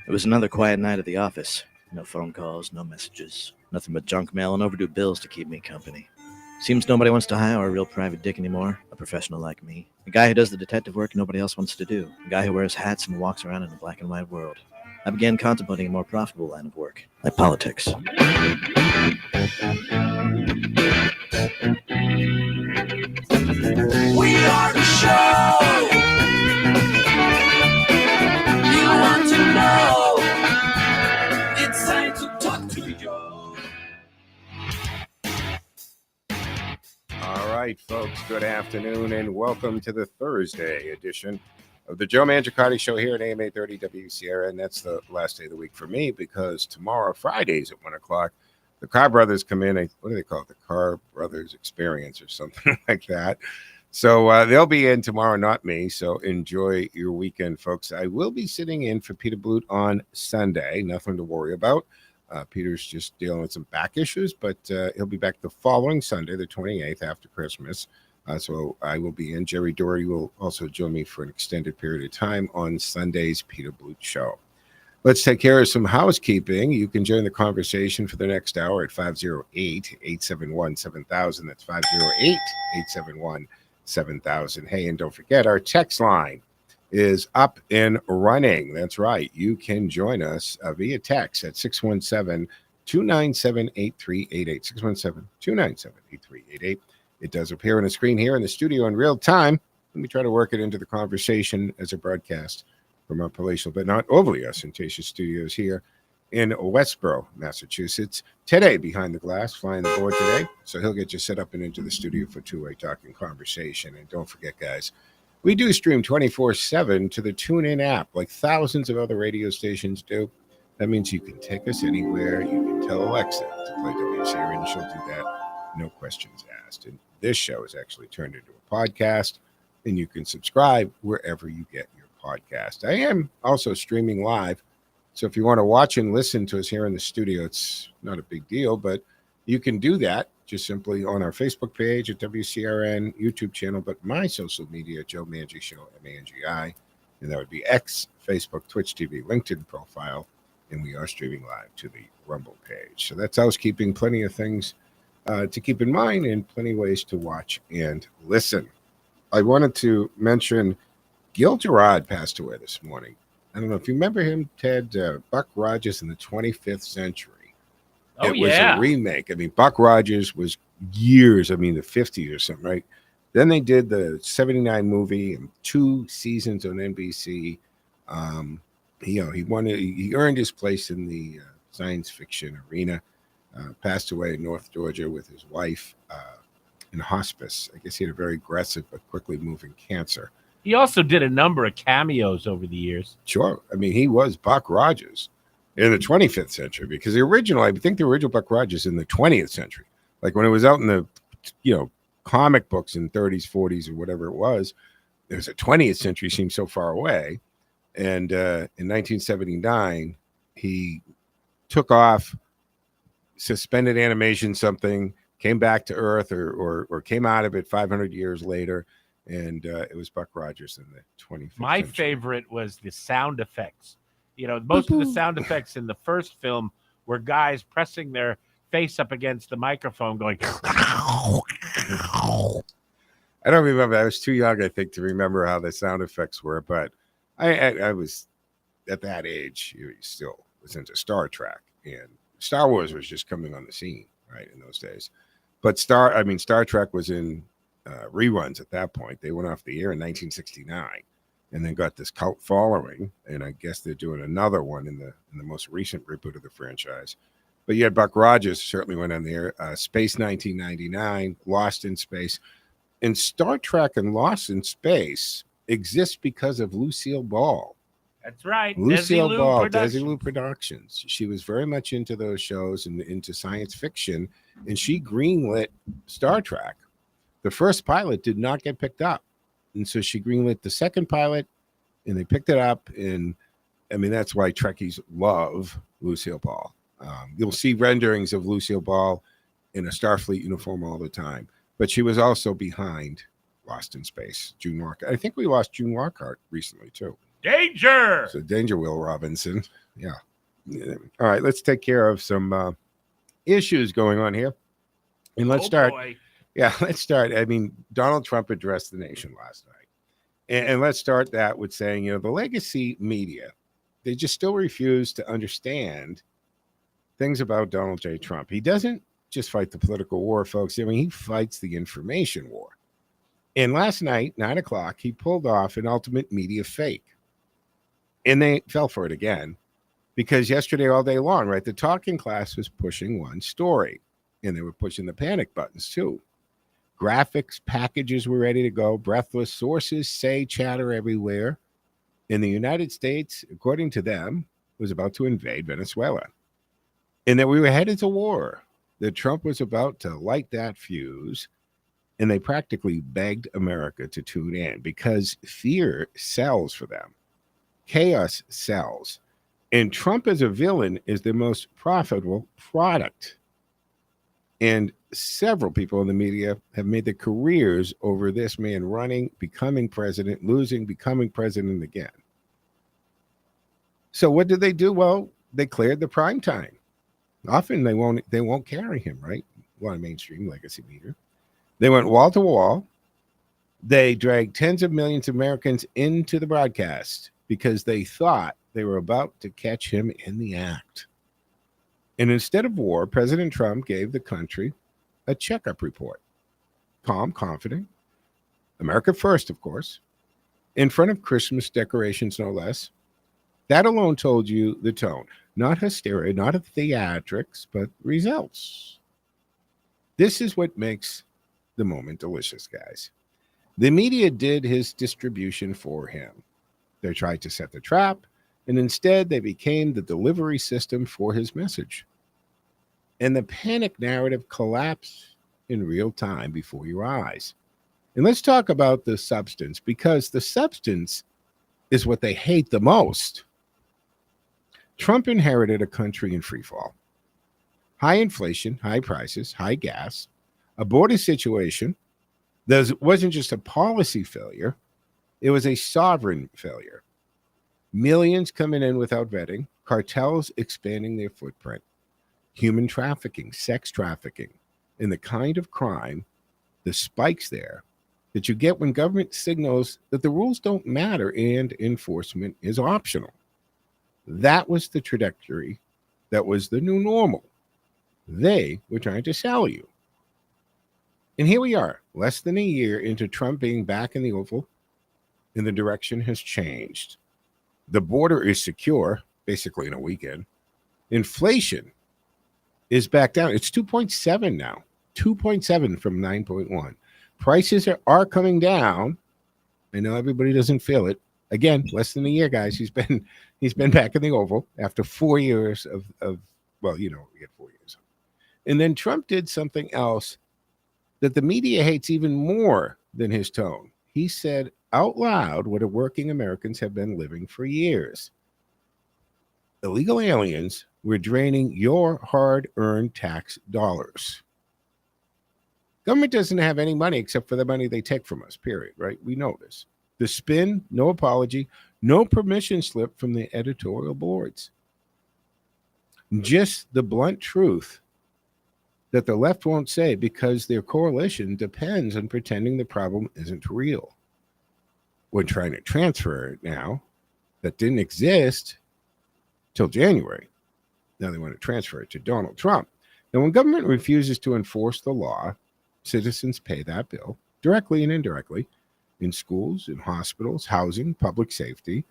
It was another quiet night at the office. No phone calls, no messages, nothing but junk mail and overdue bills to keep me company. Seems nobody wants to hire a real private dick anymore, a professional like me. A guy who does the detective work nobody else wants to do. A guy who wears hats and walks around in a black and white world. I began contemplating a more profitable line of work, like politics. We are the show you want to know. It's time to talk to Joe. All right, folks, good afternoon and welcome to the Thursday edition of the Joe Mangiacotti Show here at AM 830 WCRN. That's the last day of the week for me because tomorrow, Fridays at 1 o'clock, the Carr Brothers come in. What do they call it? The Carr Brothers Experience or something like that. So they'll be in tomorrow, not me. So enjoy your weekend, folks. I will be sitting in for Peter Blute on Sunday. Nothing to worry about. Peter's just dealing with some back issues, but he'll be back the following Sunday, the 28th, after Christmas. So I will be in. Jerry Doherty will also join me for an extended period of time on Sunday's Peter Blute Show. Let's take care of some housekeeping. You can join the conversation for the next hour at 508-871-7000. That's 508-871-7000. Hey, and don't forget, our text line is up and running. That's right. You can join us via text at 617-297-8388. 617-297-8388. It does appear on the screen here in the studio in real time. Let me try to work it into the conversation as a broadcast from our palatial but not overly ostentatious studios here in Westboro, Massachusetts. Today, behind the glass, flying the board today. So he'll get you set up and into the studio for two-way talking conversation. And don't forget, guys, we do stream 24/7 to the TuneIn app like thousands of other radio stations do. That means you can take us anywhere. You can tell Alexa to play WCRN, and she'll do that. No questions asked. And this show is actually turned into a podcast, and you can subscribe wherever you get your podcast. I am also streaming live. So if you want to watch and listen to us here in the studio, it's not a big deal, but you can do that just simply on our Facebook page at WCRN, YouTube channel, but my social media, Joe Mangi Show, M-A-N-G-I, and that would be X, Facebook, Twitch TV, LinkedIn profile, and we are streaming live to the Rumble page. So that's housekeeping, plenty of things to keep in mind and plenty of ways to watch and listen. I wanted to mention Gil Gerard passed away this morning. I don't know if you remember him, Ted, Buck Rogers in the 25th Century. It was a remake. I mean, Buck Rogers was years, the 50s or something, right? Then they did the 79 movie and 2 seasons on NBC. He earned his place in the science fiction arena. Passed away in North Georgia with his wife in hospice. I guess he had a very aggressive but quickly moving cancer. He also did a number of cameos over the years. Sure. He was Buck Rogers in the 25th century because I think the original Buck Rogers in the 20th century, like when it was out in the, comic books in 30s, 40s, or whatever it was, there's a 20th century seems so far away. And in 1979, he took off, suspended animation, something, came back to Earth or came out of it 500 years later. And it was Buck Rogers in the 25th My century. favorite was the sound effects. Most of the sound effects in the first film were guys pressing their face up against the microphone going. I don't remember. I was too young, I think, to remember how the sound effects were. But I was at that age, you still was into Star Trek. And Star Wars was just coming on the scene, right, in those days. But Star Trek was in reruns at that point. They went off the air in 1969 and then got this cult following, and I guess they're doing another one in the most recent reboot of the franchise. But you had Buck Rogers certainly went on the air. Space 1999, Lost in Space. And Star Trek and Lost in Space exists because of Lucille Ball. That's right. Lucille Ball, Desilu Productions. She was very much into those shows and into science fiction, and she greenlit Star Trek. The first pilot did not get picked up. And so she greenlit the second pilot, and they picked it up. And, that's why Trekkies love Lucille Ball. You'll see renderings of Lucille Ball in a Starfleet uniform all the time. But she was also behind Lost in Space, June Lockhart. I think we lost June Lockhart recently, too. Danger. So danger, Will Robinson. Yeah. All right, let's take care of some issues going on here. And let's start. Boy. Yeah, let's start. I mean, Donald Trump addressed the nation last night. And let's start that with saying, the legacy media, they just still refuse to understand things about Donald J. Trump. He doesn't just fight the political war, folks. I mean, he fights the information war. And last night, 9 o'clock, he pulled off an ultimate media fake. And they fell for it again because yesterday all day long, right, the talking class was pushing one story. And they were pushing the panic buttons too. Graphics, packages were ready to go. Breathless sources say chatter everywhere. In the United States, according to them, was about to invade Venezuela. And that we were headed to war. That Trump was about to light that fuse. And they practically begged America to tune in because fear sells for them. Chaos sells. And Trump as a villain is the most profitable product. And several people in the media have made their careers over this man running, becoming president, losing, becoming president again. So what did they do? Well, they cleared the prime time. Often they won't carry him, right? Well, a mainstream legacy media. They went wall to wall. They dragged tens of millions of Americans into the broadcast because they thought they were about to catch him in the act. And instead of war, President Trump gave the country a checkup report. Calm, confident. America first, of course. In front of Christmas decorations, no less. That alone told you the tone. Not hysteria, not theatrics, but results. This is what makes the moment delicious, guys. The media did his distribution for him. They tried to set the trap, and instead they became the delivery system for his message. And the panic narrative collapsed in real time before your eyes. And let's talk about the substance, because the substance is what they hate the most. Trump inherited a country in freefall. High inflation, high prices, high gas, a border situation that wasn't just a policy failure, it was a sovereign failure. Millions coming in without vetting, cartels expanding their footprint, human trafficking, sex trafficking, and the kind of crime, the spikes there, that you get when government signals that the rules don't matter and enforcement is optional. That was the trajectory. That was the new normal. They were trying to sell you. And here we are, less than a year into Trump being back in the Oval, and the direction has changed. The border is secure, basically in a weekend. Inflation is back down. It's 2.7 now, 2.7 from 9.1. Prices are coming down. I know everybody doesn't feel it. Again, less than a year, guys. He's been back in the Oval after 4 years of well, we get 4 years. And then Trump did something else that the media hates even more than his tone. He said out loud what working Americans have been living for years. Illegal aliens were draining your hard-earned tax dollars. Government doesn't have any money except for the money they take from us, period, right? We know this. The spin, no apology, no permission slip from the editorial boards. Just the blunt truth that the left won't say because their coalition depends on pretending the problem isn't real. We're trying to transfer it now that didn't exist till January. Now they want to transfer it to Donald Trump. Now, when government refuses to enforce the law, citizens pay that bill directly and indirectly in schools, in hospitals, housing, public safety,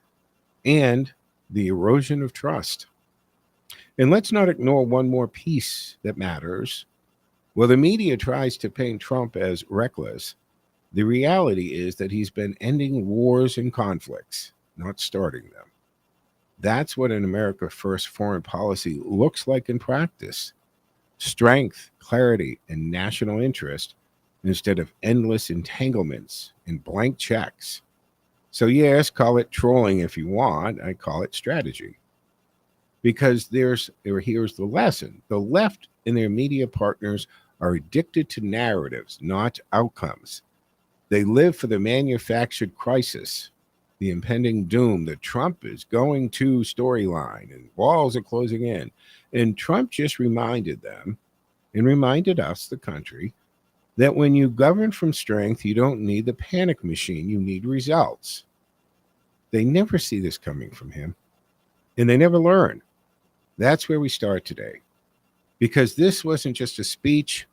and the erosion of trust. And let's not ignore one more piece that matters. Well, the media tries to paint Trump as reckless. The reality is that he's been ending wars and conflicts, not starting them. That's what an America First foreign policy looks like in practice. Strength, clarity, and national interest instead of endless entanglements and blank checks. So yes, call it trolling if you want. I call it strategy. Because here's the lesson. The left and their media partners are addicted to narratives, not outcomes. They live for the manufactured crisis the impending doom, the Trump is going to storyline and walls are closing in. And Trump just reminded them and reminded us, the country, that when you govern from strength, you don't need the panic machine. You need results. They never see this coming from him, and they never learn. That's where we start today, because this wasn't just a speech.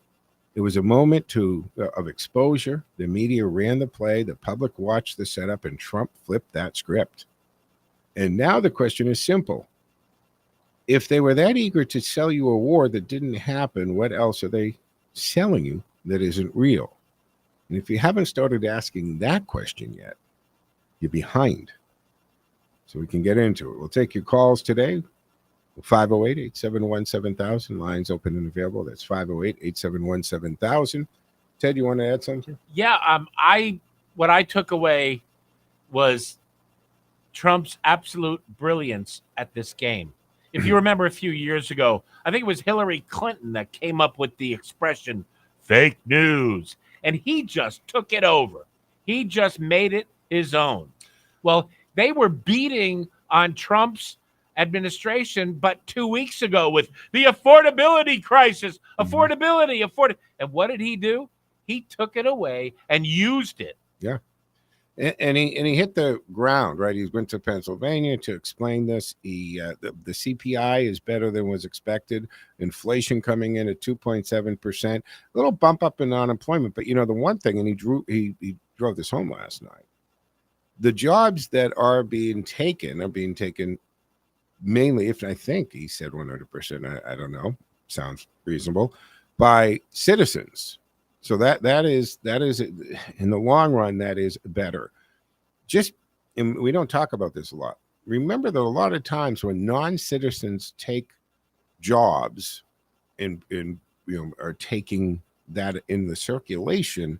It was a moment of exposure. The media ran the play. The public watched the setup, and Trump flipped that script. And now the question is simple. If they were that eager to sell you a war that didn't happen, what else are they selling you that isn't real? And if you haven't started asking that question yet, you're behind. So we can get into it. We'll take your calls today. 508-871-7000. Lines open and available. That's 508-871-7000. Ted, you want to add something? Yeah, what I took away was Trump's absolute brilliance at this game. If you remember a few years ago, I think it was Hillary Clinton that came up with the expression fake news, and he just took it over. He just made it his own. Well, they were beating on Trump's administration, but 2 weeks ago with the affordability crisis, and what did he do? He took it away and used it. Yeah. And he hit the ground, right? He went to Pennsylvania to explain this. The CPI is better than was expected. Inflation coming in at 2.7%. A little bump up in unemployment. But, the one thing, and he drove this home last night, the jobs that are being taken mainly, if I think he said 100%, I don't know, sounds reasonable, by citizens. So that is in the long run, that is better. And we don't talk about this a lot. Remember that a lot of times when non-citizens take jobs and are taking that in the circulation,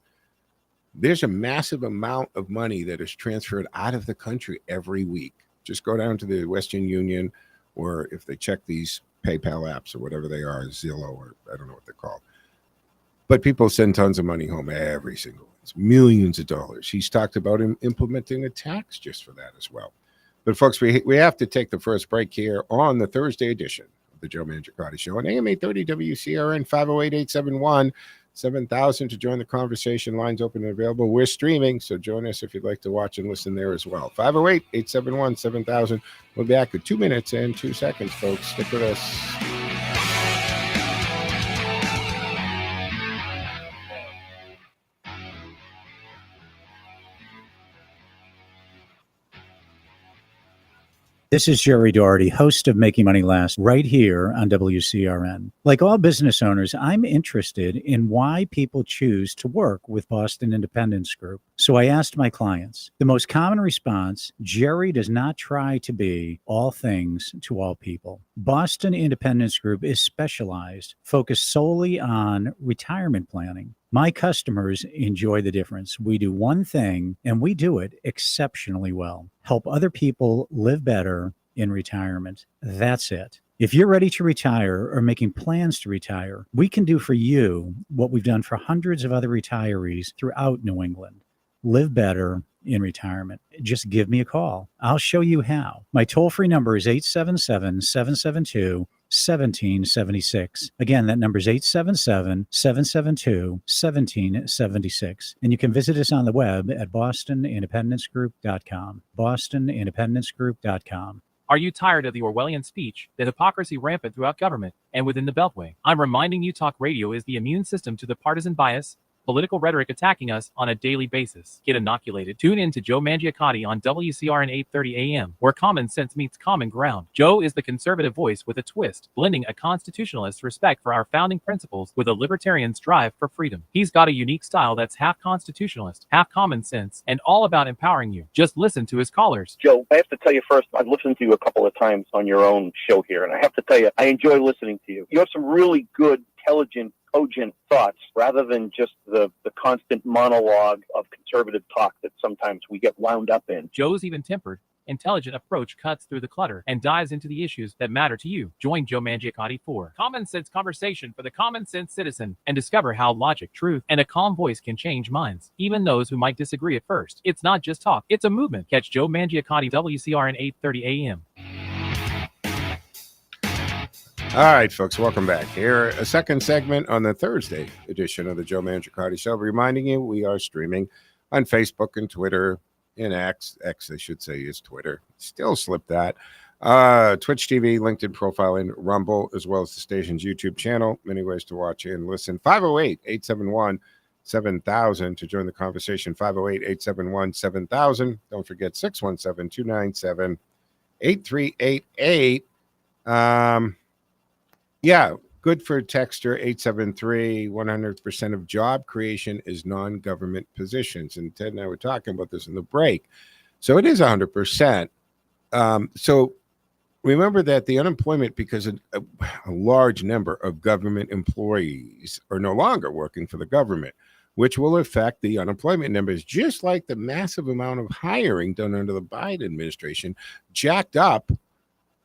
there's a massive amount of money that is transferred out of the country every week. Just go down to the Western Union, or if they check these PayPal apps or whatever they are, Zillow, or I don't know what they're called. But people send tons of money home every single month. It's millions of dollars. He's talked about implementing a tax just for that as well. But folks, we have to take the first break here on the Thursday edition of the Joe Mangiacotti Show on AM 830 WCRN, 508-871-7000 to join the conversation. Lines open and available. We're streaming, so join us if you'd like to watch and listen there as well. 508-871-7000. We'll be back in 2 minutes and 2 seconds, folks. Stick with us. This is Jerry Doherty, host of Making Money Last, right here on WCRN. Like all business owners, I'm interested in why people choose to work with Boston Independence Group. So I asked my clients. The most common response, Jerry does not try to be all things to all people. Boston Independence Group is specialized, focused solely on retirement planning. My customers enjoy the difference. We do one thing, and we do it exceptionally well. Help other people live better in retirement. That's it. If you're ready to retire or making plans to retire, we can do for you what we've done for hundreds of other retirees throughout New England. Live better in retirement. Just give me a call. I'll show you how. My toll-free number is 877-772-1776. Again, that number is 877-772-1776. And you can visit us on the web at bostonindependencegroup.com. bostonindependencegroup.com. Are you tired of the Orwellian speech, the hypocrisy rampant throughout government and within the Beltway? I'm reminding you talk radio is the immune system to the partisan bias, political rhetoric attacking us on a daily basis. Get inoculated. Tune in to Joe Mangiacotti on WCRN 830 AM, where common sense meets common ground. Joe is the conservative voice with a twist, blending a constitutionalist respect for our founding principles with a libertarian's drive for freedom. He's got a unique style that's half constitutionalist, half common sense, and all about empowering you. Just listen to his callers. Joe, I have to tell you first, I've listened to you a couple of times on your own show here, and I have to tell you, I enjoy listening to you. You have some really good, intelligent, cogent thoughts rather than just the constant monologue of conservative talk that sometimes we get wound up in. Joe's even tempered intelligent approach cuts through the clutter and dives into the issues that matter to you. Join Joe Mangiacotti for Common Sense Conversation for the Common Sense Citizen and discover how logic, truth, and a calm voice can change minds, even those who might disagree at first. It's not just talk, it's a movement. Catch Joe Mangiacotti, WCRN 8:30 a.m. All right, folks, welcome back. Here, a second segment on the Thursday edition of the Joe Mangiacotti Show, reminding you we are streaming on Facebook and Twitter and X, I should say, is Twitter. Still slip that. Twitch TV, LinkedIn profile, and Rumble, as well as the station's YouTube channel. Many ways to watch and listen. 508-871-7000 to join the conversation. 508-871-7000. Don't forget 617-297-8388. Yeah, good for texter 873. 100% of job creation is non-government positions. And Ted and I were talking about this in the break. So it is 100%. So remember that the unemployment, because a large number of government employees are no longer working for the government, which will affect the unemployment numbers, just like the massive amount of hiring done under the Biden administration jacked up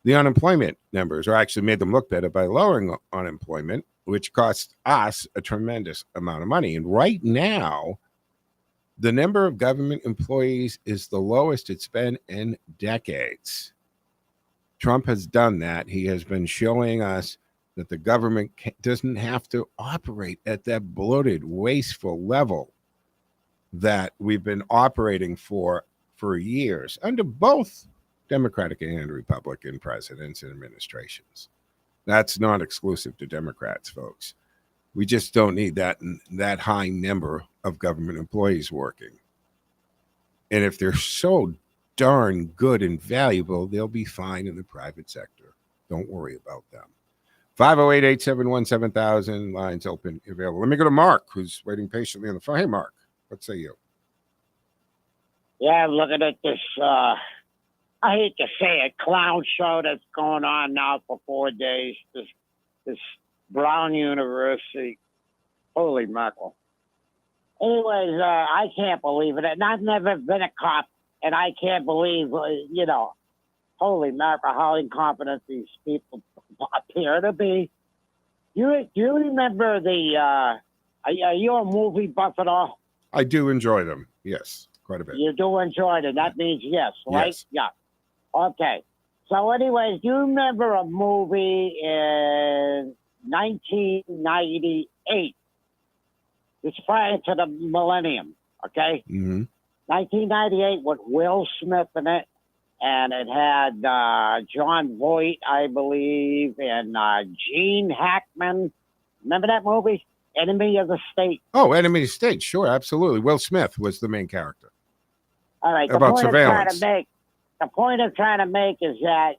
the unemployment numbers, or actually made them look better by lowering unemployment, which costs us a tremendous amount of money. And right now, the number of government employees is the lowest it's been in decades. Trump has done that. He has been showing us that the government doesn't have to operate at that bloated, wasteful level that we've been operating for years under both Democratic and Republican presidents and administrations. That's not exclusive to Democrats, folks. We just don't need that high number of government employees working. And if they're so darn good and valuable, they'll be fine in the private sector. Don't worry about them. 508-871-7000, lines open, available. Let me go to Mark, who's waiting patiently on the phone. Hey, Mark, what say you? Yeah, I'm looking at this, I hate to say it, clown show that's going on now for 4 days. This Brown University. Holy mackerel. Anyways, I can't believe it. And I've never been a cop, and I can't believe, holy mackerel, how incompetent these people appear to be. Do you remember are you a movie buff at all? I do enjoy them, yes, quite a bit. You do enjoy them. That means yes, right? Yes. Yeah. Okay. So anyways, do you remember a movie in 1998? It's prior to the millennium, okay? Mm-hmm. 1998 with Will Smith in it, and it had John Voight, I believe, and Gene Hackman. Remember that movie? Enemy of the State. Oh, Enemy of the State, sure, absolutely. Will Smith was the main character. All right. About surveillance. The point I'm trying to make is that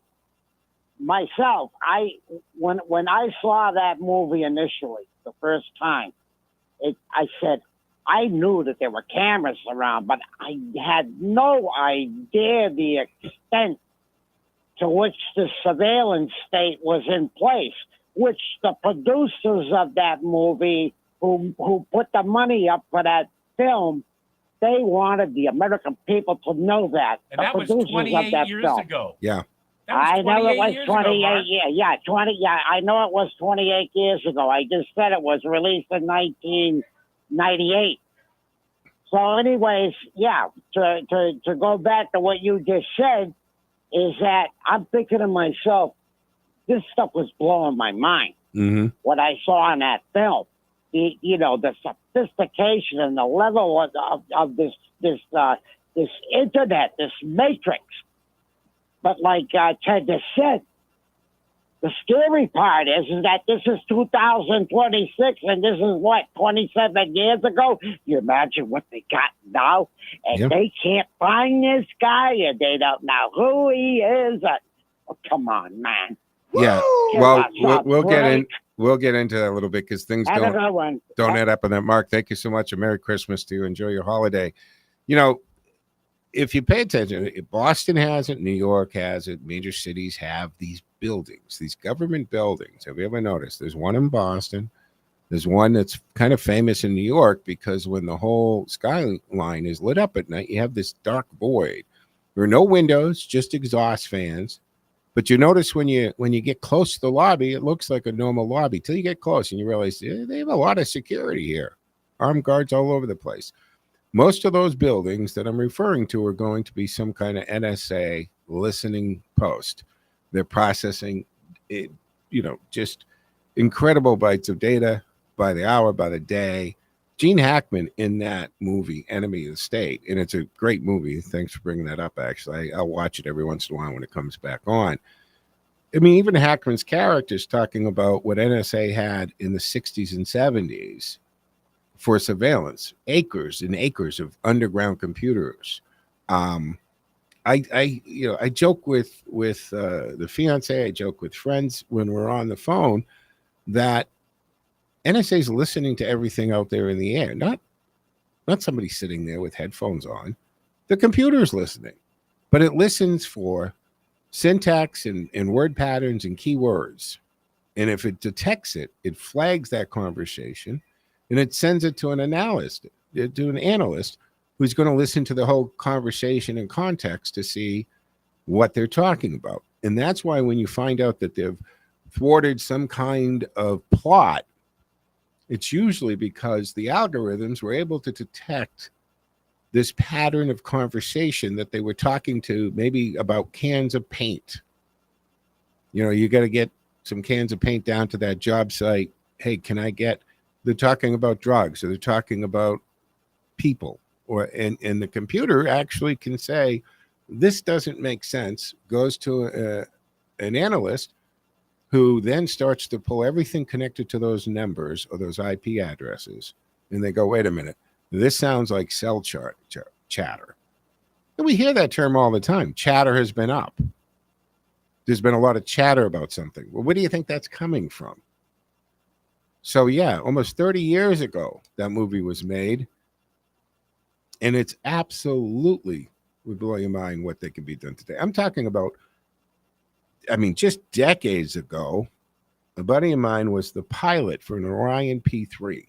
myself, when I saw that movie initially, the first time, I said, I knew that there were cameras around, but I had no idea the extent to which the surveillance state was in place, which the producers of that movie who put the money up for that film, they wanted the American people to know that. And that was 28 years ago. Yeah. I know it was 28 years. Yeah, 20. Yeah, I know it was 28 years ago. I just said it was released in 1998. So, anyways, yeah. To go back to what you just said, is that I'm thinking to myself, this stuff was blowing my mind. Mm-hmm. What I saw in that film, the sophistication and the level of this internet, this matrix. But like Ted just said, the scary part is that this is 2026, and this is what, 27 years ago? You imagine what they got now, and they can't find this guy, and they don't know who he is. Oh, come on, man. Yeah, well, we'll get into that a little bit because things don't add up on that. Mark, thank you so much, and Merry Christmas to you. Enjoy your holiday. You know, if you pay attention, Boston has it, New York has it, major cities have these buildings, these government buildings. Have you ever noticed? There's one in Boston. There's one that's kind of famous in New York because when the whole skyline is lit up at night, you have this dark void. There are no windows, just exhaust fans. But you notice when you get close to the lobby, it looks like a normal lobby till you get close and you realize they have a lot of security here. Armed guards all over the place. Most of those buildings that I'm referring to are going to be some kind of NSA listening post. They're processing, just incredible bytes of data by the hour, by the day. Gene Hackman in that movie, Enemy of the State, and it's a great movie. Thanks for bringing that up, actually. I'll watch it every once in a while when it comes back on. I mean, even Hackman's character is talking about what NSA had in the 60s and 70s for surveillance, acres and acres of underground computers. I joke with the fiance, I joke with friends when we're on the phone that NSA is listening to everything out there in the air, not somebody sitting there with headphones on. The computer is listening, but it listens for syntax and word patterns and keywords. And if it detects it, it flags that conversation and it sends it to an analyst who's going to listen to the whole conversation in context to see what they're talking about. And that's why when you find out that they've thwarted some kind of plot, it's usually because the algorithms were able to detect this pattern of conversation that they were talking to maybe about cans of paint. You got to get some cans of paint down to that job site. Hey, they're talking about drugs, or they're talking about people, and the computer actually can say, this doesn't make sense, goes to an analyst who then starts to pull everything connected to those numbers or those IP addresses. And they go, wait a minute, this sounds like cell chatter. And we hear that term all the time. Chatter has been up. There's been a lot of chatter about something. Well, where do you think that's coming from? So, yeah, almost 30 years ago, that movie was made. And it's absolutely would blow your mind what they can be done today. I'm talking about, just decades ago, a buddy of mine was the pilot for an Orion P-3.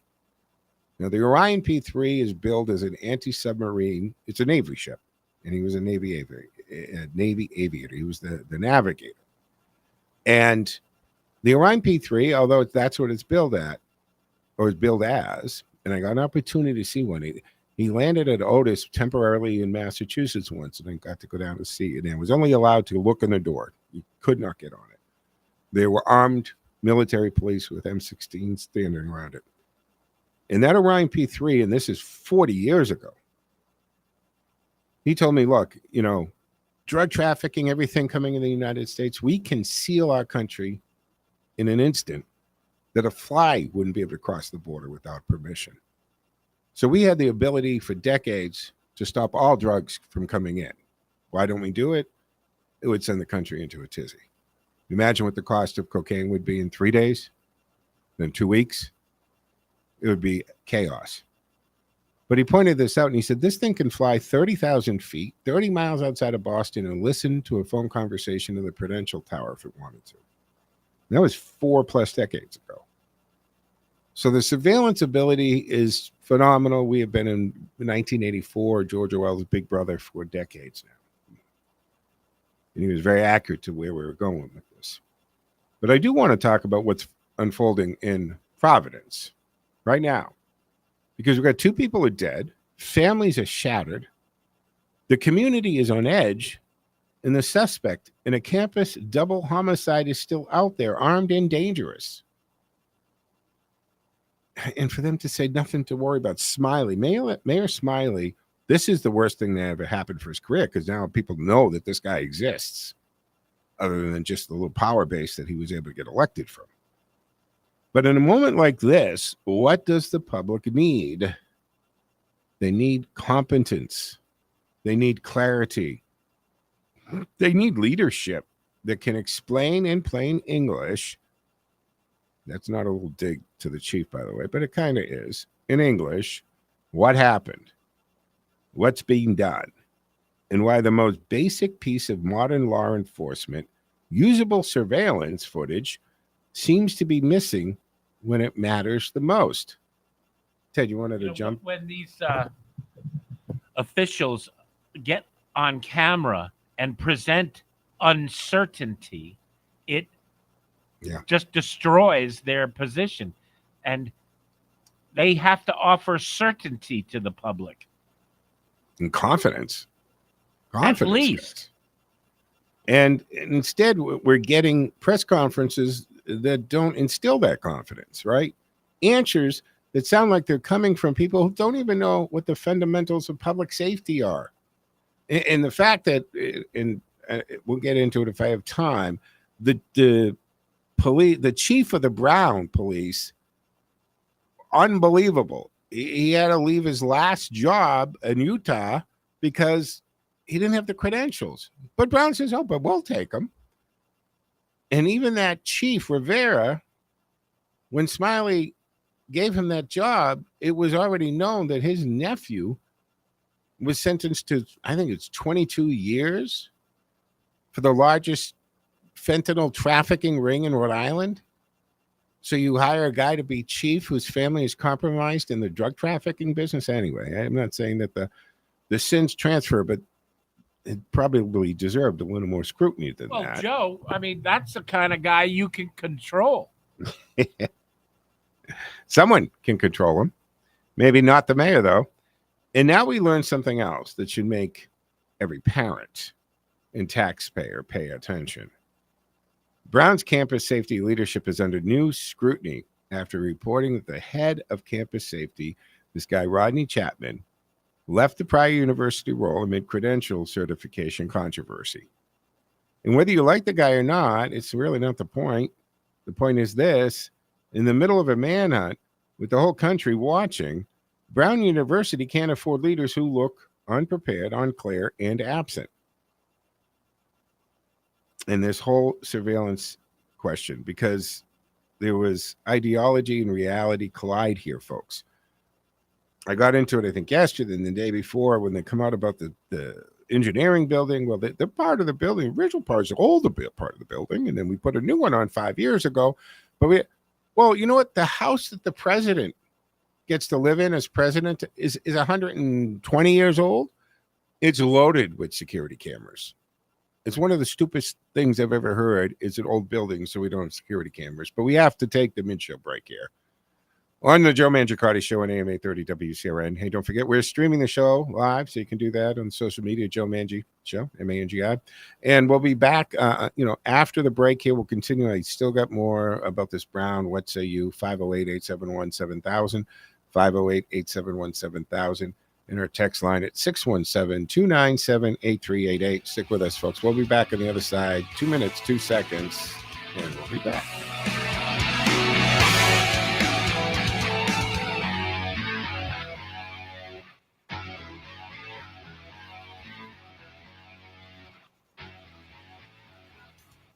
Now, the Orion P-3 is billed as an anti-submarine. It's a Navy ship, and he was a Navy aviator. He was the navigator. And the Orion P-3, although that's what it's billed at, or is billed as, and I got an opportunity to see one. He landed at Otis temporarily in Massachusetts once, and I got to go down to see it. And I was only allowed to look in the door. You could not get on it. There were armed military police with M16s standing around it. And that Orion P-3, and this is 40 years ago, he told me, look, drug trafficking, everything coming in the United States, we can seal our country in an instant that a fly wouldn't be able to cross the border without permission. So we had the ability for decades to stop all drugs from coming in. Why don't we do it? It would send the country into a tizzy. Imagine what the cost of cocaine would be in 3 days, then 2 weeks. It would be chaos. But he pointed this out, and he said, this thing can fly 30,000 feet, 30 miles outside of Boston, and listen to a phone conversation in the Prudential Tower if it wanted to. And that was 4+ decades ago. So the surveillance ability is phenomenal. We have been in 1984, George Orwell's Big Brother, for decades now. And he was very accurate to where we were going with this. But I do want to talk about what's unfolding in Providence right now. Because we've got 2 people are dead, families are shattered, the community is on edge, and the suspect in a campus double homicide is still out there, armed and dangerous. And for them to say nothing to worry about. Smiley, Mayor Smiley, this is the worst thing that ever happened for his career, because now people know that this guy exists, other than just the little power base that he was able to get elected from. But in a moment like this, what does the public need? They need competence. They need clarity. They need leadership that can explain in plain English. That's not a little dig to the chief, by the way, but it kind of is. In English, what happened, what's being done, and why the most basic piece of modern law enforcement, usable surveillance footage, seems to be missing when it matters the most. Ted, you wanted to jump? When these officials get on camera and present uncertainty, it just destroys their position. And they have to offer certainty to the public. And confidence. At least. And instead, we're getting press conferences that don't instill that confidence, right? Answers that sound like they're coming from people who don't even know what the fundamentals of public safety are. And the fact that, and we'll get into it if I have time, the police, the chief of the Brown police, unbelievable. He had to leave his last job in Utah because he didn't have the credentials. But Brown says, oh, but we'll take him. And even that chief, Rivera, when Smiley gave him that job, it was already known that his nephew was sentenced to, I think it's 22 years for the largest fentanyl trafficking ring in Rhode Island. So you hire a guy to be chief whose family is compromised in the drug trafficking business. Anyway, I'm not saying that the sins transfer, but it probably deserved a little more scrutiny than that. Well, Joe, I mean, that's the kind of guy you can control. Someone can control him. Maybe not the mayor, though. And now we learn something else that should make every parent and taxpayer pay attention. Brown's campus safety leadership is under new scrutiny after reporting that the head of campus safety, this guy Rodney Chapman, left the prior university role amid credential certification controversy. And whether you like the guy or not, it's really not the point. The point is this: in the middle of a manhunt with the whole country watching, Brown University can't afford leaders who look unprepared, unclear, and absent. And this whole surveillance question, because there was ideology and reality collide here, folks. I got into it, I think, yesterday and the day before when they come out about the engineering building. Well, they're part of the building. The original part is the older part of the building, and then we put a new one on 5 years ago. But well, you know what? The house that the president gets to live in as president is 120 years old. It's loaded with security cameras. It's one of the stupidest things I've ever heard. It's an old building, so we don't have security cameras. But we have to take the mid-show break here on the Joe Mangiacotti Show on AM 830 WCRN. Hey, don't forget, we're streaming the show live, so you can do that on social media, Joe Mangi Show, M-A-N-G-I. And we'll be back, after the break here. We'll continue. I still got more about this Brown. What say you? 508-871-7000, 508-871-7000. In our text line at 617-297-8388. Stick with us, folks. We'll be back on the other side. 2 minutes, 2 seconds, and we'll be back.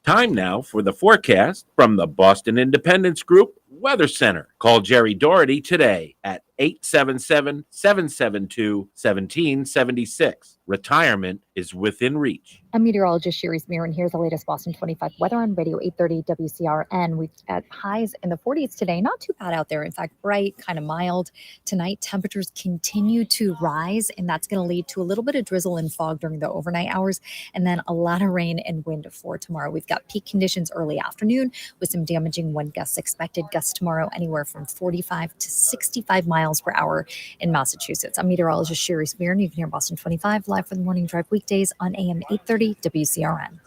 Time now for the forecast from the Boston Independence Group Weather Center. Call Jerry Doherty today at 877-772-1776. Retirement is within reach. I'm meteorologist Sherry Smear, and here's the latest Boston 25 weather on Radio 830 WCRN. We've at highs in the 40s today. Not too bad out there. In fact, bright, kind of mild. Tonight, temperatures continue to rise, and that's going to lead to a little bit of drizzle and fog during the overnight hours, and then a lot of rain and wind for tomorrow. We've got peak conditions early afternoon with some damaging wind gusts expected. Gusts tomorrow anywhere from 45 to 65 miles per hour in Massachusetts. I'm meteorologist Sherry Smear, and you can hear Boston 25 live for the morning drive weekdays on AM 830 WCRN.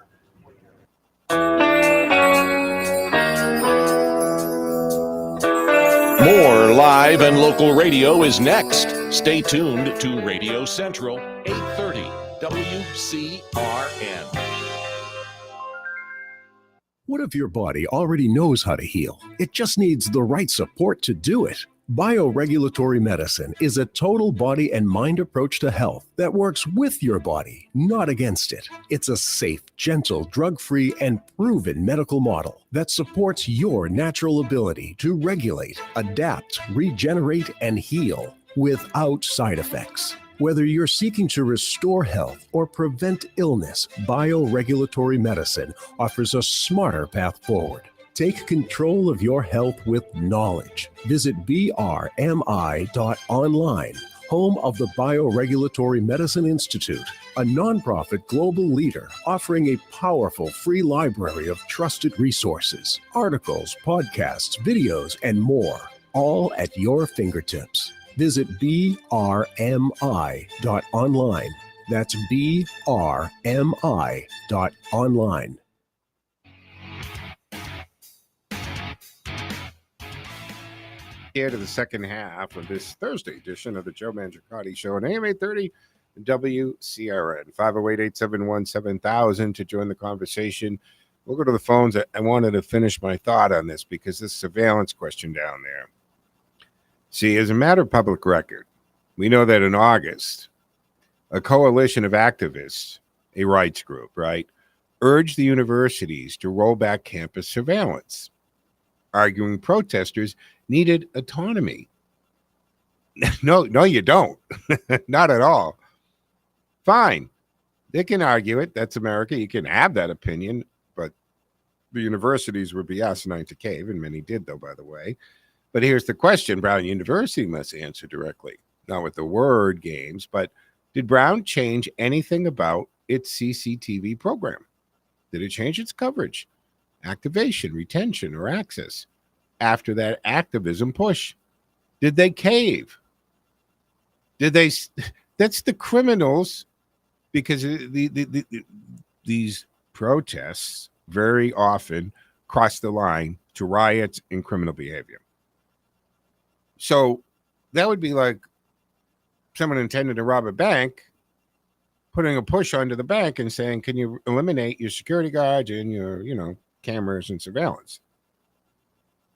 More live and local radio is next. Stay tuned to Radio Central 830 WCRN. What if your body already knows how to heal? It just needs the right support to do it. Bioregulatory medicine is a total body and mind approach to health that works with your body, not against it. It's a safe, gentle, drug-free, and proven medical model that supports your natural ability to regulate, adapt, regenerate, and heal without side effects. Whether you're seeking to restore health or prevent illness, bioregulatory medicine offers a smarter path forward. Take control of your health with knowledge. Visit brmi.online home of the Bioregulatory Medicine Institute, a nonprofit global leader offering a powerful free library of trusted resources, articles, podcasts, videos, and more, all at your fingertips. Visit brmi.online. That's brmi.online. Here to the second half of this Thursday edition of the Joe Mangiacotti Show on AM 830 WCRN. 508-871-7000 to join the conversation. We'll go to the phones. I wanted to finish my thought on this because this surveillance question down there. See, as a matter of public record, we know that in August, a coalition of activists, a rights group, right, urged the universities to roll back campus surveillance, arguing protesters needed autonomy. No, you don't. Not at all. Fine. They can argue it. That's America. You can have that opinion, but the universities would be asinine to cave, and many did, though, by the way. But here's the question Brown University must answer directly, not with the word games, but did Brown change anything about its CCTV program? Did it change its coverage, activation, retention, or access after that activism push? Did they cave? Did they? That's the criminals, because these protests very often cross the line to riots and criminal behavior. So that would be like someone intending to rob a bank, putting a push onto the bank and saying, can you eliminate your security guards and your, cameras and surveillance?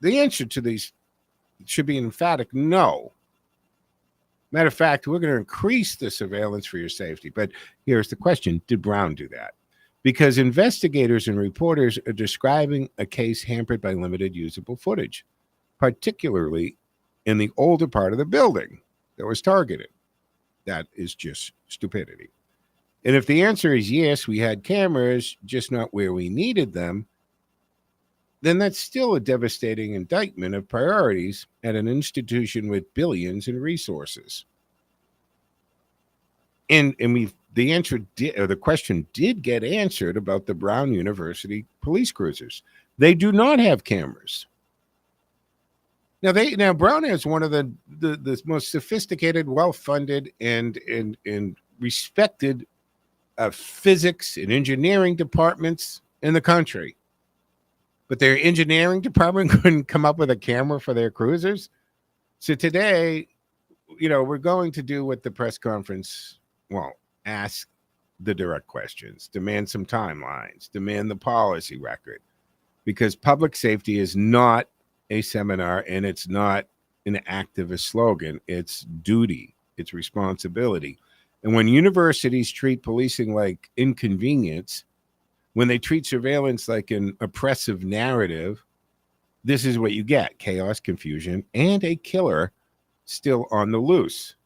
The answer to these should be an emphatic no. Matter of fact, we're going to increase the surveillance for your safety. But here's the question. Did Brown do that? Because investigators and reporters are describing a case hampered by limited usable footage, particularly in the older part of the building that was targeted. That is just stupidity. And if the answer is yes, we had cameras, just not where we needed them, then that's still a devastating indictment of priorities at an institution with billions in resources. And the question did get answered about the Brown University police cruisers. They do not have cameras. Now Brown has one of the most sophisticated, well-funded, and respected physics and engineering departments in the country. But their engineering department couldn't come up with a camera for their cruisers. So today, we're going to do what the press conference, ask the direct questions, demand some timelines, demand the policy record, because public safety is not a seminar and it's not an activist slogan. It's duty, it's responsibility. And when universities treat policing like inconvenience, when they treat surveillance like an oppressive narrative, this is what you get: chaos, confusion, and a killer still on the loose.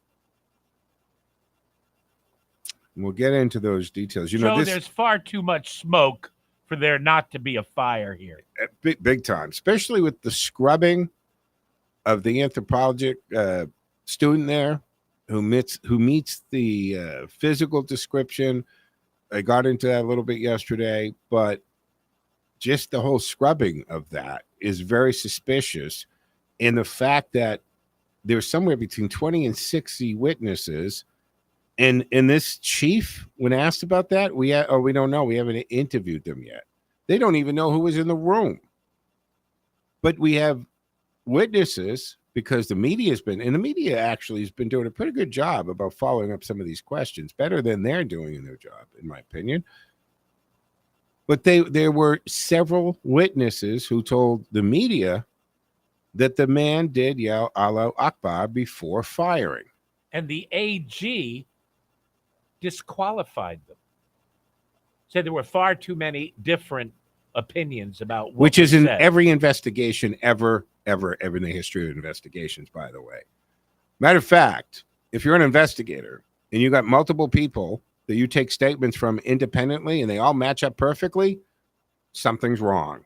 And we'll get into those details. Joe, there's far too much smoke for there not to be a fire here. Big time, especially with the scrubbing of the anthropologic student there who meets the physical description. I got into that a little bit yesterday, but just the whole scrubbing of that is very suspicious. And the fact that there's somewhere between 20 and 60 witnesses, and this chief, when asked about that, we don't know. We haven't interviewed them yet. They don't even know who was in the room. But we have witnesses, because the media actually has been doing a pretty good job about following up some of these questions, better than they're doing in their job, in my opinion. But there were several witnesses who told the media that the man did yell Allahu Akbar before firing. And the AG disqualified them. Said there were far too many different opinions about what which is in said. Every investigation ever in the history of investigations, by the way. Matter of fact, if you're an investigator and you got multiple people that you take statements from independently and they all match up perfectly, something's wrong.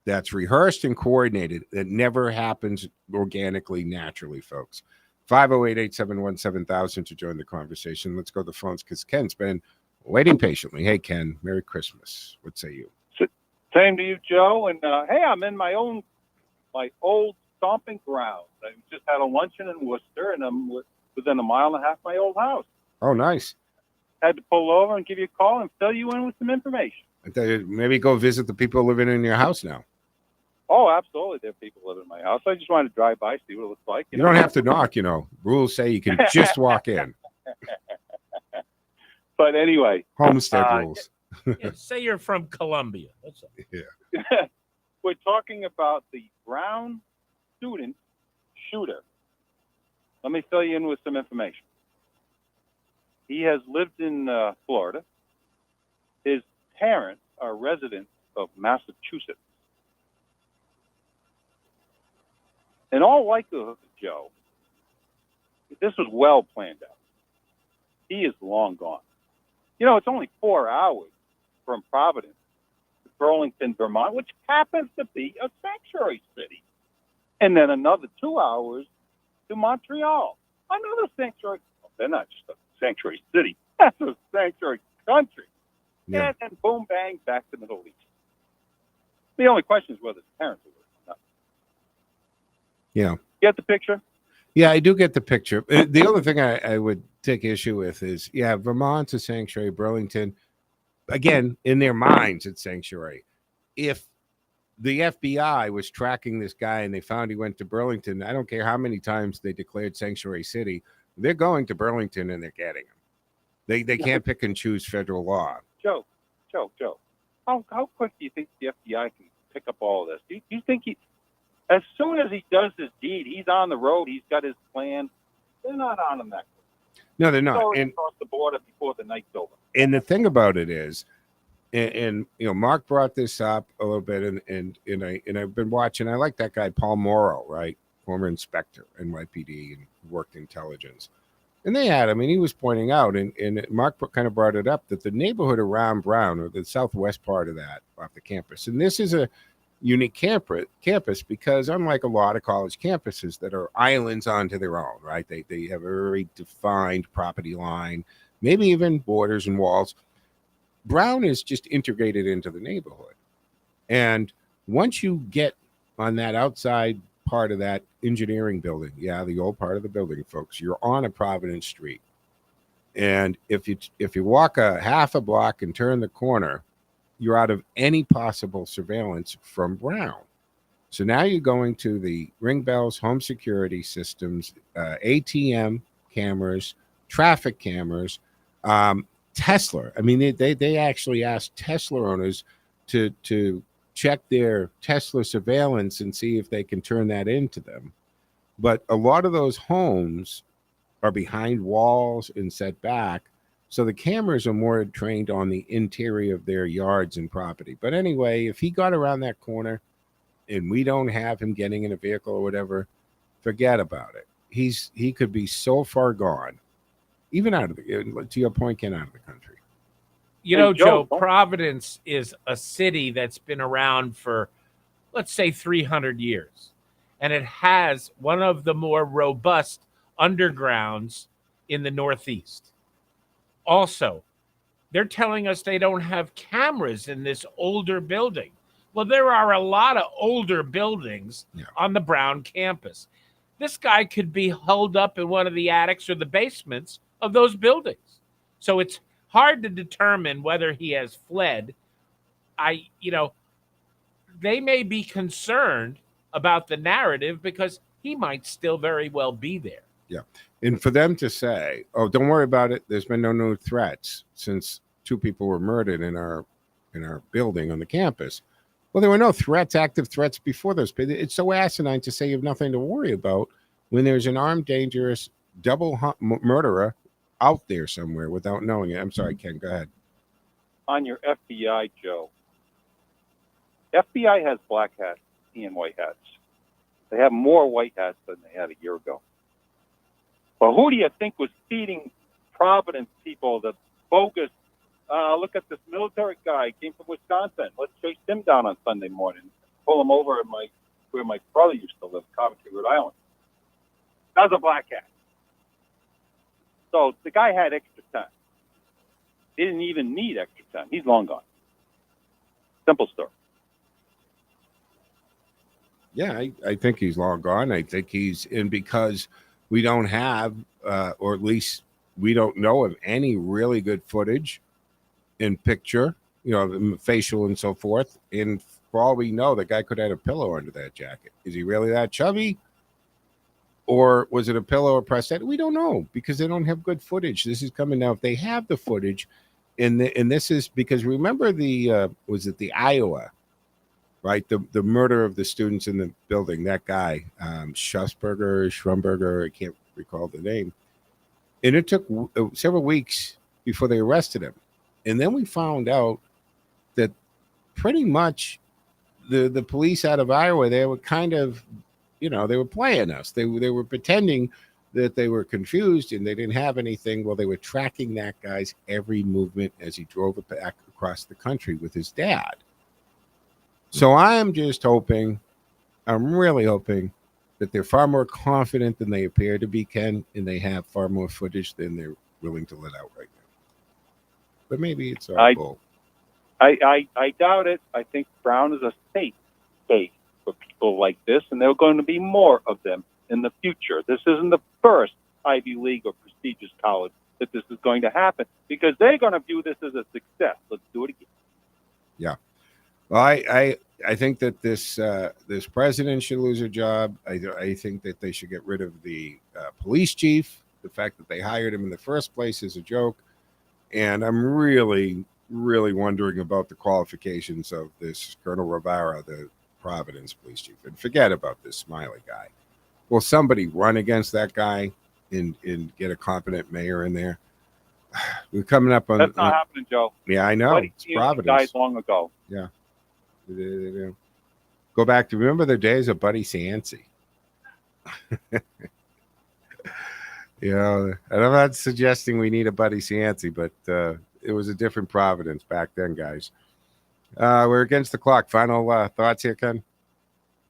That's rehearsed and coordinated. That never happens organically, naturally, folks. 508-871-7000 to join the conversation. Let's go to the phones because Ken's been waiting patiently. Hey, Ken, Merry Christmas. What say you? Same to you, Joe. And hey, I'm in my old stomping ground. I just had a luncheon in Worcester, and I'm within a mile and a half of my old house. Oh, nice. Had to pull over and give you a call and fill you in with some information. Maybe go visit the people living in your house now. Oh, absolutely. There are people living in my house. I just wanted to drive by, see what it looks like. You don't have to knock, Rules say you can just walk in. But anyway. Homestead rules. Yeah, say you're from Columbia. That's all. Yeah. We're talking about the Brown student shooter. Let me fill you in with some information. He has lived in Florida. His parents are residents of Massachusetts. In all likelihood, Joe, this was well planned out. He is long gone. It's only 4 hours from Providence to Burlington, Vermont, which happens to be a sanctuary city. And then another 2 hours to Montreal, another sanctuary. Well, they're not just a sanctuary city. That's a sanctuary country. Yeah. And then boom, bang, back to the Middle East. The only question is whether his parents are with or not. Yeah. Get the picture? Yeah, I do get the picture. The other thing I would take issue with is, Vermont's a sanctuary. Burlington, again, in their minds, it's sanctuary. If the FBI was tracking this guy and they found he went to Burlington, I don't care how many times they declared sanctuary city, they're going to Burlington and they're getting him. They can't pick and choose federal law. Joe, how quick do you think the FBI can pick up all of this? Do you think as soon as he does his deed, he's on the road, he's got his plan? They're not on him that quick. No, they're not. He's across the border before the night's over. And the thing about it is, and Mark brought this up a little bit, and I've been watching. I like that guy Paul Morrow, right, former inspector NYPD and worked intelligence. And they had him, and he was pointing out, and Mark kind of brought it up, that the neighborhood around Brown, or the southwest part of that, off the campus, and this is a unique campus because unlike a lot of college campuses that are islands onto their own, right? They have a very defined property line, maybe even borders and walls. Brown is just integrated into the neighborhood. And once you get on that outside part of that engineering building, the old part of the building, folks, you're on a Providence Street. And if you walk a half a block and turn the corner, you're out of any possible surveillance from Brown. So now you're going to the ring bells, home security systems, ATM cameras, traffic cameras, Tesla. I mean, they actually asked Tesla owners to check their Tesla surveillance and see if they can turn that into them. But a lot of those homes are behind walls and set back. So the cameras are more trained on the interior of their yards and property. But anyway, if he got around that corner and we don't have him getting in a vehicle or whatever, forget about it. He could be so far gone, even out of to your point, Ken, out of the country. Joe, Providence is a city that's been around for, let's say, 300 years. And it has one of the more robust undergrounds in the Northeast. Also, they're telling us they don't have cameras in this older building. Well, there are a lot of older buildings on the Brown campus. This guy could be held up in one of the attics or the basements of those buildings. So it's hard to determine whether he has fled. They may be concerned about the narrative because he might still very well be there. Yeah. And for them to say, oh, don't worry about it, there's been no new threats since 2 people were murdered in our building on the campus. Well, there were no active threats before those. It's so asinine to say you have nothing to worry about when there's an armed, dangerous, double murderer out there somewhere without knowing it. I'm sorry, Ken, go ahead. On your FBI, Joe, FBI has black hats and white hats. They have more white hats than they had a year ago. Well, who do you think was feeding Providence people the bogus, look at this military guy, came from Wisconsin. Let's chase him down on Sunday morning. Pull him over at where my brother used to live, Coventry, Rhode Island. That was a black hat. So the guy had extra time. He didn't even need extra time. He's long gone. Simple story. Yeah, I think he's long gone. I think he's in because we don't have, or at least we don't know of any really good footage in picture, facial and so forth. And for all we know, the guy could have had a pillow under that jacket. Is he really that chubby? Or was it a pillow or prosthetic? We don't know because they don't have good footage. This is coming now. If they have the footage, and this is because remember was it the Iowa, right? The murder of the students in the building. That guy, Schrumberger, I can't recall the name. And it took several weeks before they arrested him. And then we found out that pretty much the police out of Iowa, they were kind of, they were playing us. They were pretending that they were confused and they didn't have anything. Well, they were tracking that guy's every movement as he drove it back across the country with his dad. So I'm really hoping that they're far more confident than they appear to be, Ken, and they have far more footage than they're willing to let out right now. But maybe it's our goal. I doubt it. I think Brown is a safe space for people like this, and there are going to be more of them in the future. This isn't the first Ivy League or prestigious college that this is going to happen because they're going to view this as a success. Let's do it again. Yeah. Well, I think that this president should lose her job. I think that they should get rid of the police chief. The fact that they hired him in the first place is a joke. And I'm really, really wondering about the qualifications of this Colonel Rivera, the Providence police chief. And forget about this Smiley guy. Will somebody run against that guy and get a competent mayor in there? We're coming up on... That's not happening, Joe. Yeah, I know. Buddy, it's Providence. Died long ago. Yeah. Go back to remember the days of Buddy Cianci. And I'm not suggesting we need a Buddy Cianci, but it was a different Providence back then, guys. We're against the clock. Final thoughts here, Ken?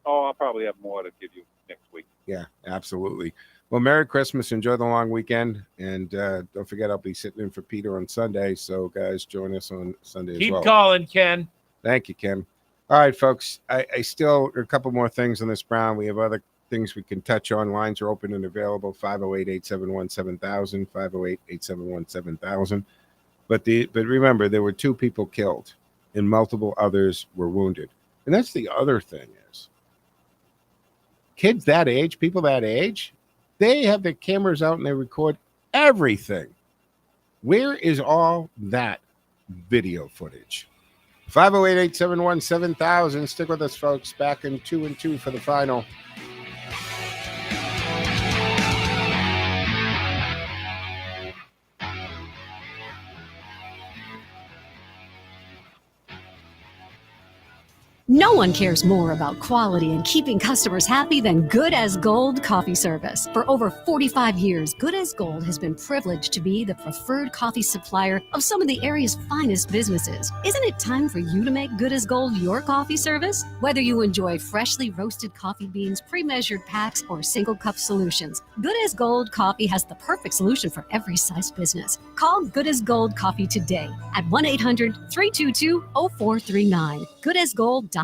Oh, I'll probably have more to give you next week. Yeah, absolutely. Well, Merry Christmas. Enjoy the long weekend. And don't forget, I'll be sitting in for Peter on Sunday. So, guys, join us on Sunday as well. Keep calling, Ken. Thank you, Ken. All right, folks. I still a couple more things on this, Brown. We have other things we can touch on. Lines are open and available. 508-871-7000, 508-871-7000. But remember, there were 2 people killed and multiple others were wounded. And that's the other thing is kids that age, people that age, they have their cameras out and they record everything. Where is all that video footage? 508-871-7000. Stick with us, folks. Back in 2 and 2 for the final. No one cares more about quality and keeping customers happy than Good as Gold coffee service. For over 45 years, Good as Gold has been privileged to be the preferred coffee supplier of some of the area's finest businesses. Isn't it time for you to make Good as Gold your coffee service? Whether you enjoy freshly roasted coffee beans, pre-measured packs, or single cup solutions, Good as Gold coffee has the perfect solution for every size business. Call Good as Gold coffee today at 1-800-322-0439. goodasgold.com.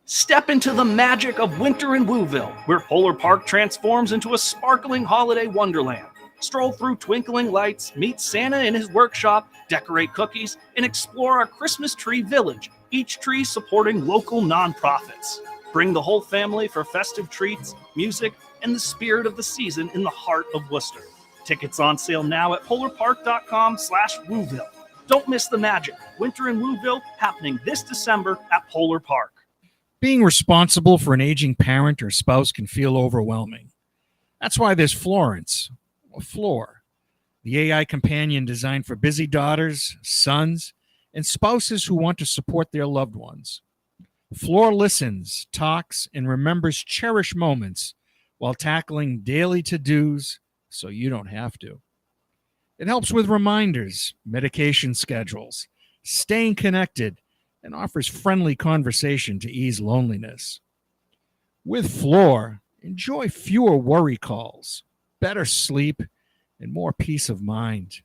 Step into the magic of winter in Wooville, where Polar Park transforms into a sparkling holiday wonderland. Stroll through twinkling lights, meet Santa in his workshop, decorate cookies, and explore our Christmas tree village, each tree supporting local nonprofits. Bring the whole family for festive treats, music, and the spirit of the season in the heart of Worcester. Tickets on sale now at polarpark.com/Wooville. Don't miss the magic. Winter in Wooville happening this December at Polar Park. Being responsible for an aging parent or spouse can feel overwhelming. That's why there's Florence, or Floor, the AI companion designed for busy daughters, sons, and spouses who want to support their loved ones. Floor listens, talks, and remembers cherished moments while tackling daily to-dos so you don't have to. It helps with reminders, medication schedules, staying connected, and offers friendly conversation to ease loneliness. With Floor, enjoy fewer worry calls, better sleep, and more peace of mind.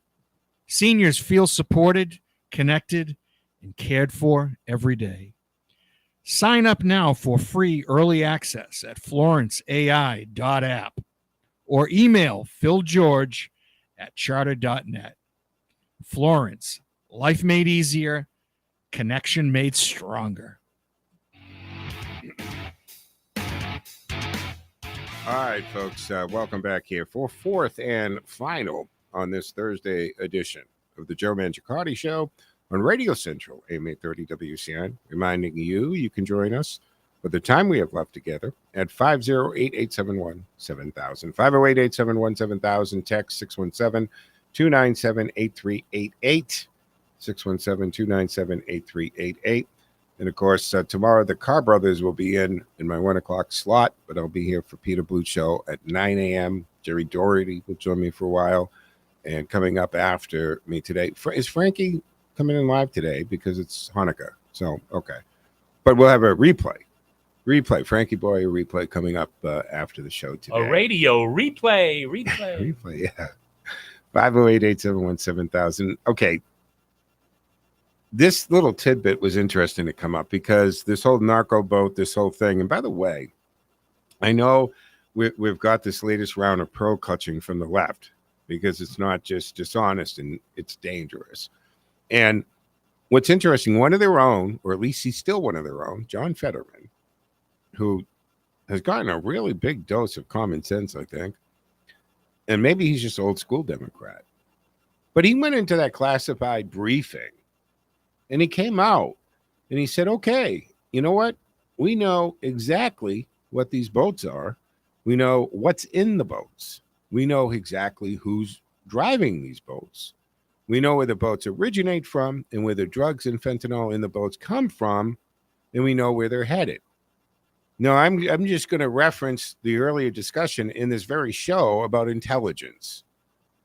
Seniors feel supported, connected, and cared for every day. Sign up now for free early access at florenceai.app or email philgeorge@charter.net. Florence, life made easier, connection made stronger. All right, folks, welcome back here for fourth and final on this Thursday edition of the Joe Mangiacotti Show on Radio Central, AM 830 WCRN. Reminding you can join us with the time we have left together at 508-871-7000. 508-871-7000, text 617-297-8388, 617-297-8388. And, of course, tomorrow the Carr Brothers will be in my 1 o'clock slot, but I'll be here for Peter Blue Show at 9 a.m. Jerry Doherty will join me for a while. And coming up after me today, is Frankie coming in live today because it's Hanukkah? So, okay. But we'll have a replay. Frankie Boy, a replay coming up after the show today. A radio replay. Replay, yeah. 508-871-7000. Okay. This little tidbit was interesting to come up because this whole narco boat, this whole thing. And by the way, I know we've got this latest round of pearl clutching from the left because it's not just dishonest and it's dangerous. And what's interesting, one of their own, or at least he's still one of their own, John Fetterman, who has gotten a really big dose of common sense, I think. And maybe he's just old school Democrat. But he went into that classified briefing. And he came out and he said, okay, you know what? We know exactly what these boats are. We know what's in the boats. We know exactly who's driving these boats. We know where the boats originate from and where the drugs and fentanyl in the boats come from. And we know where they're headed. Now, I'm just going to reference the earlier discussion in this very show about intelligence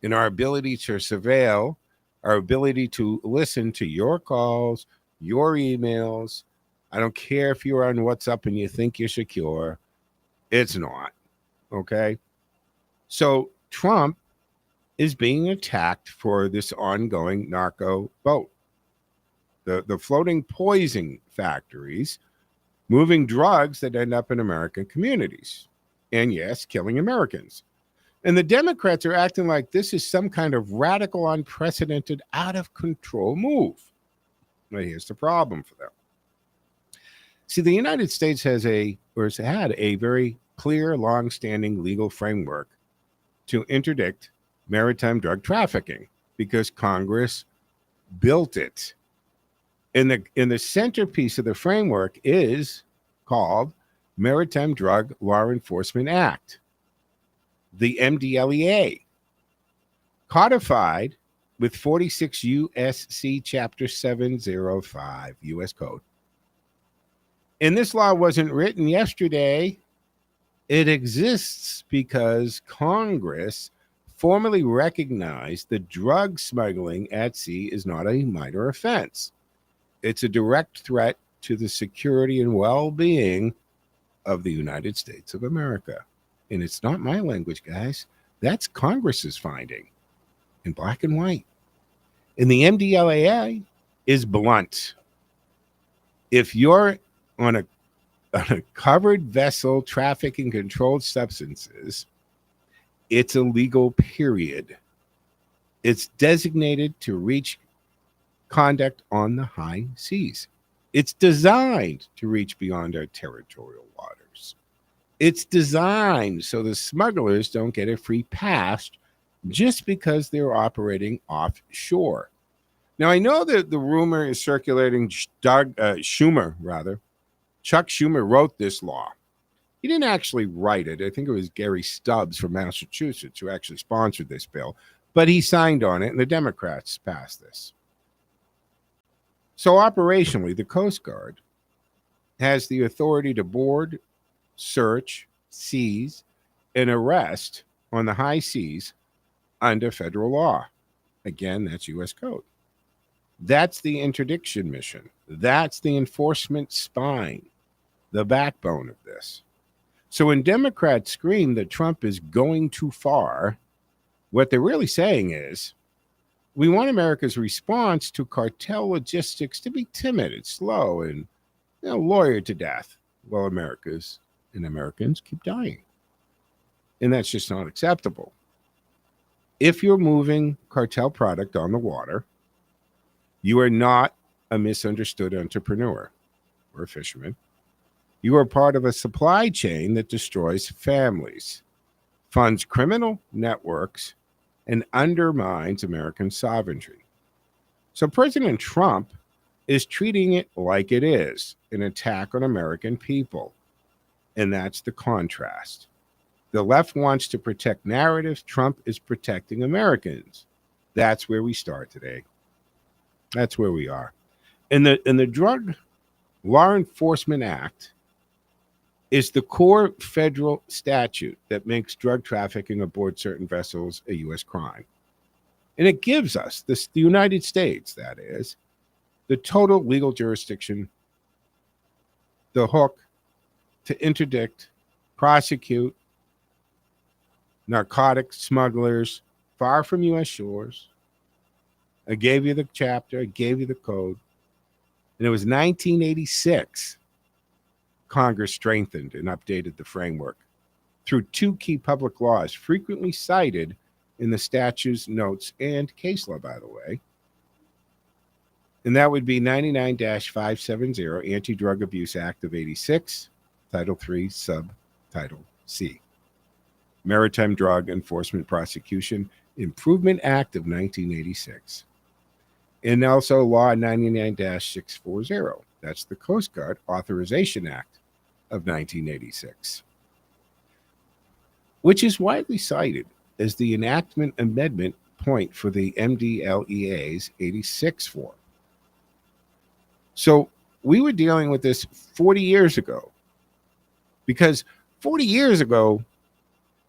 and our ability to surveil, our ability to listen to your calls, your emails. I don't care if you're on WhatsApp and you think you're secure. It's not. Okay? So Trump is being attacked for this ongoing narco boat. The floating poison factories moving drugs that end up in American communities. And yes, killing Americans. And the Democrats are acting like this is some kind of radical, unprecedented, out-of-control move. Well, here's the problem for them. See, the United States has had a very clear, long-standing legal framework to interdict maritime drug trafficking because Congress built it. And the centerpiece of the framework is called Maritime Drug Law Enforcement Act, the MDLEA, codified with 46 U.S.C. Chapter 705 U.S. Code. And this law wasn't written yesterday. It exists because Congress formally recognized that drug smuggling at sea is not a minor offense. It's a direct threat to the security and well-being of the United States of America. And it's not my language, guys. That's Congress's finding in black and white. And the MDLEA is blunt. If you're on a covered vessel trafficking controlled substances, it's illegal, period. It's designated to reach conduct on the high seas. It's designed to reach beyond our territorial waters. It's designed so the smugglers don't get a free pass just because they're operating offshore. Now, I know that the rumor is circulating Chuck Schumer wrote this law. He didn't actually write it. I think it was Gary Stubbs from Massachusetts who actually sponsored this bill, but he signed on it, and the Democrats passed this. So operationally, the Coast Guard has the authority to board, search, seize, and arrest on the high seas under federal law. Again, that's U.S. Code. That's the interdiction mission. That's the enforcement spine, the backbone of this. So when Democrats scream that Trump is going too far, What they're really saying is, we want America's response to cartel logistics to be timid and slow and lawyered to death while Americans keep dying. And that's just not acceptable. If you're moving cartel product on the water, you are not a misunderstood entrepreneur or a fisherman. You are part of a supply chain that destroys families, funds criminal networks, and undermines American sovereignty. So President Trump is treating it like it is an attack on American people. And that's the contrast. The left wants to protect narratives. Trump is protecting Americans. That's where we start today. That's where we are. And the Drug Law Enforcement Act is the core federal statute that makes drug trafficking aboard certain vessels a U.S. crime. And it gives us, the United States, that is, the total legal jurisdiction, the hook to interdict, prosecute narcotic smugglers far from U.S. shores. I gave you the chapter, I gave you the code. And it was 1986, Congress strengthened and updated the framework through two key public laws frequently cited in the statute's notes and case law, by the way. And that would be 99-570 Anti-Drug Abuse Act of 86, Title III, Subtitle C. Maritime Drug Enforcement Prosecution Improvement Act of 1986. And also Law 99-640. That's the Coast Guard Authorization Act of 1986, which is widely cited as the enactment amendment point for the MDLEA's 86 form. So we were dealing with this 40 years ago, because 40 years ago,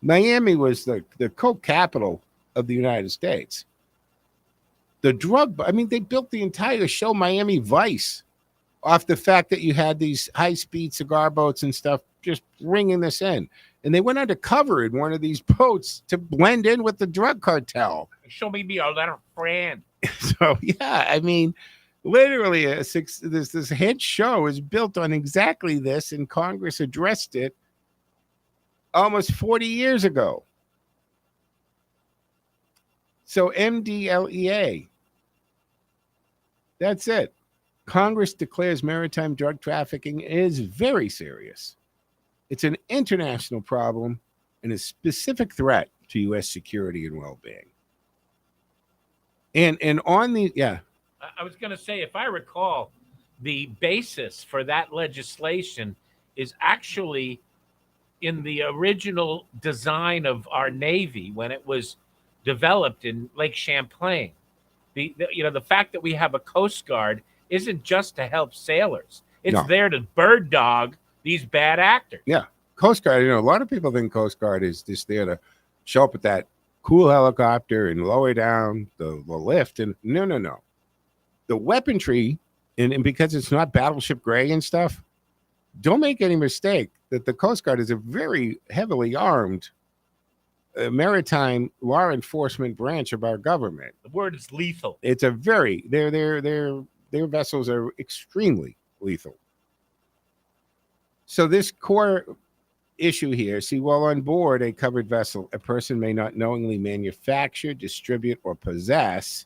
Miami was the coke capital of the United States. They built the entire show Miami Vice off the fact that you had these high-speed cigar boats and stuff just bringing this in. And they went undercover in one of these boats to blend in with the drug cartel. Show me a little friend. So, yeah, I mean, literally this hit show is built on exactly this, and Congress addressed it almost 40 years ago. So MDLEA, that's it. Congress declares maritime drug trafficking is very serious. It's an international problem and a specific threat to U.S. security and well-being. And on the, yeah. I was going to say, if I recall, the basis for that legislation is actually in the original design of our Navy when it was developed in Lake Champlain. The fact that we have a Coast Guard isn't just to help sailors. It's there to bird dog these bad actors. Yeah. Coast Guard, a lot of people think Coast Guard is just there to show up with that cool helicopter and lower down the lift. And no. The weaponry, and because it's not battleship gray and stuff, don't make any mistake that the Coast Guard is a very heavily armed maritime law enforcement branch of our government. The word is lethal. It's a very, their vessels are extremely lethal. So this core issue here, while on board a covered vessel, a person may not knowingly manufacture, distribute, or possess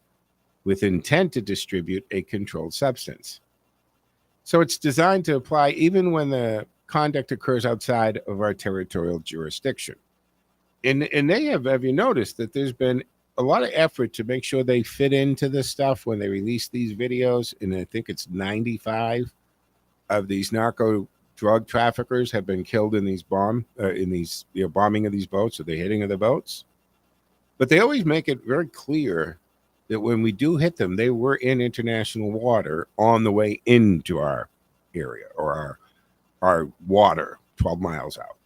with intent to distribute a controlled substance. So it's designed to apply even when the conduct occurs outside of our territorial jurisdiction. And they have you noticed that there's been a lot of effort to make sure they fit into this stuff when they release these videos. And I think it's 95 of these narco drug traffickers have been killed in these bombing of these boats, or the hitting of the boats. But they always make it very clear that when we do hit them, they were in international water on the way into our area, or our water 12 miles out,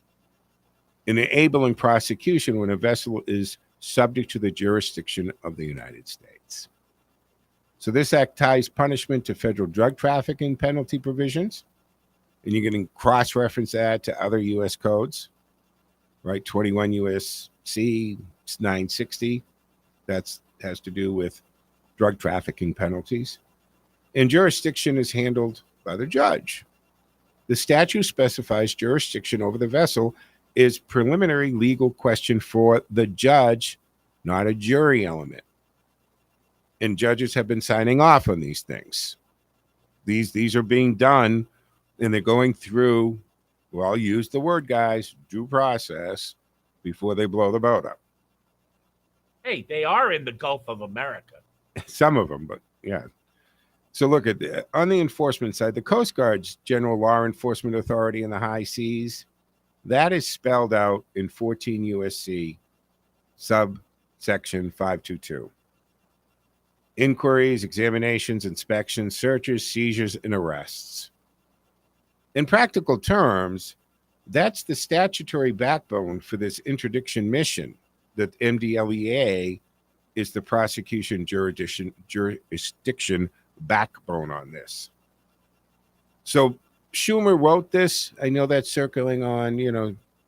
enabling prosecution when a vessel is subject to the jurisdiction of the United States. So this act ties punishment to federal drug trafficking penalty provisions, and you can cross-reference that to other U.S. codes, right? 21 U.S.C. It's 960. That has to do with drug trafficking penalties. And jurisdiction is handled by the judge. The statute specifies jurisdiction over the vessel is preliminary legal question for the judge, not a jury element. And judges have been signing off on these things. These are being done, and they're going through, well, I'll use the word, guys, due process before they blow the boat up. Hey, they are in the Gulf of America. Some of them, but yeah. So look at on the enforcement side, the Coast Guard's general law enforcement authority in the high seas, that is spelled out in 14 USC subsection 522. Inquiries, examinations, inspections, searches, seizures, and arrests. In practical terms, that's the statutory backbone for this interdiction mission, that MDLEA is the prosecution jurisdiction backbone on this. So Schumer wrote this. I know that's circling on,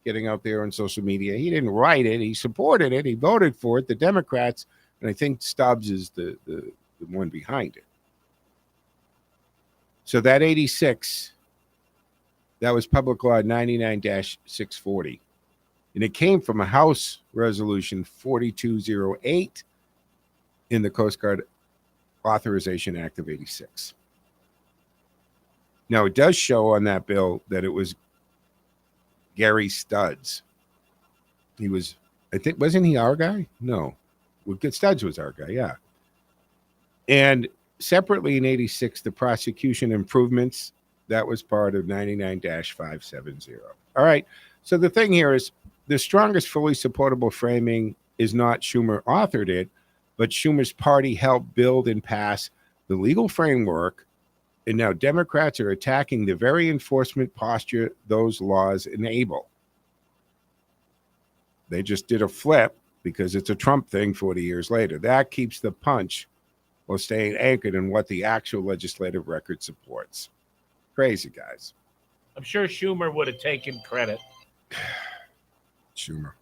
getting out there on social media. He didn't write it. He supported it. He voted for it. The Democrats, and I think Stubbs is the one behind it. So that 86, that was Public Law 99-640. And it came from a House Resolution 4208 in the Coast Guard Authorization Act of 86. Now, it does show on that bill that it was Gary Stubbs. He was, I think, wasn't he our guy? No. Well, Stubbs was our guy, yeah. And separately in 86, the prosecution improvements, that was part of 99-570. All right. So the thing here is the strongest fully supportable framing is not Schumer authored it, but Schumer's party helped build and pass the legal framework. And now Democrats are attacking the very enforcement posture those laws enable. They just did a flip because it's a Trump thing 40 years later. That keeps the punch while staying anchored in what the actual legislative record supports. Crazy, guys. I'm sure Schumer would have taken credit. Schumer.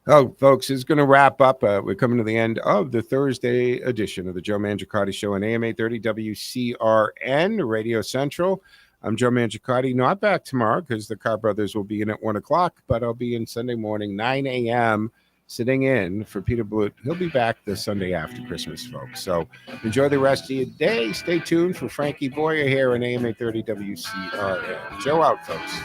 Oh, folks, this is going to wrap up. We're coming to the end of the Thursday edition of the Joe Mangiacotti Show on AM 830 WCRN, Radio Central. I'm Joe Mangiacotti, not back tomorrow because the Carr Brothers will be in at 1 o'clock, but I'll be in Sunday morning, 9 a.m., sitting in for Peter Blute. He'll be back the Sunday after Christmas, folks. So enjoy the rest of your day. Stay tuned for Frankie Boyer here on AM 830 WCRN. Joe out, folks.